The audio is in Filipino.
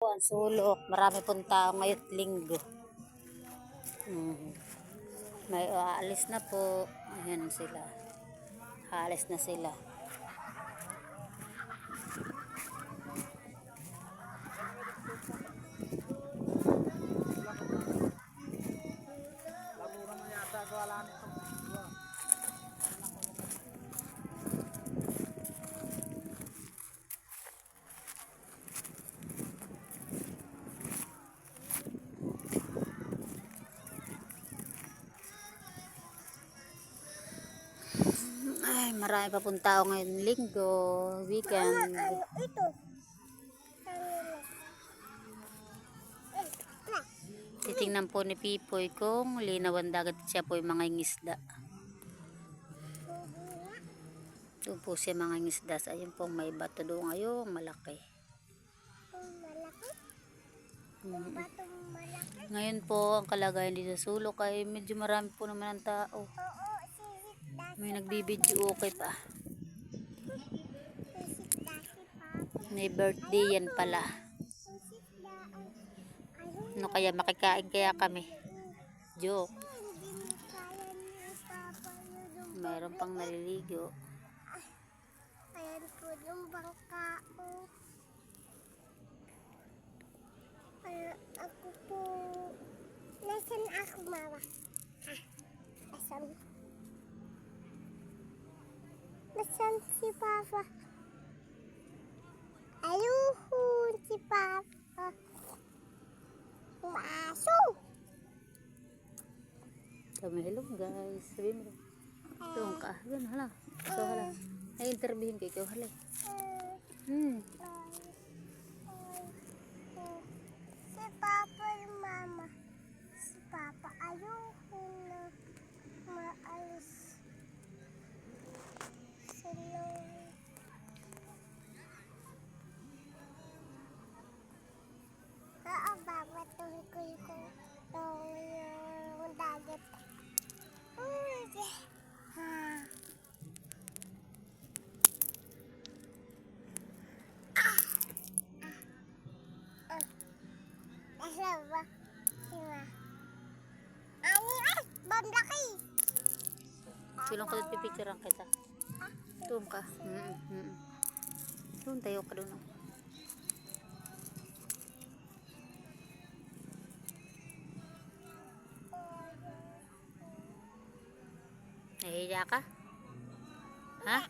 Ang sulok, marami pong tao ngayon linggo. May aalis na po. Ayan sila. Aalis na sila. Ay, marami pa pong tao ngayon linggo, weekend. Titingnan po ni Pipoy kung linawan dagat siya po yung mga ngisda. Doon po siya mga ngisda. Ayun po may bato doon ngayon, malaki. Ngayon po ang kalagayan dito sa sulok ay medyo marami po naman ang tao. May nagbibidyo okay pa. May birthday yan pala. Ano kaya makikain kaya kami? Joke. Mayroon pang naliligo. Ayan po yung bangka. Ako po. Nasaan ako, mama? Nasaan? Nasaan si Papa? Ayun, si Papa. Maso! Kami, hello guys. Sabi mo. Doon ka. Doon, hala. So, hala. Ay-interviewin ko ikaw, hala. Si Papa yung mama. Si Papa ayun na maalis. Babatuhin ko yung dagat. Asa ba? Sima. Bamlaki! Silong ka doon, pipicturean kita. Doon ka. Doon tayo ka doon. Nahihiya ka? Ha?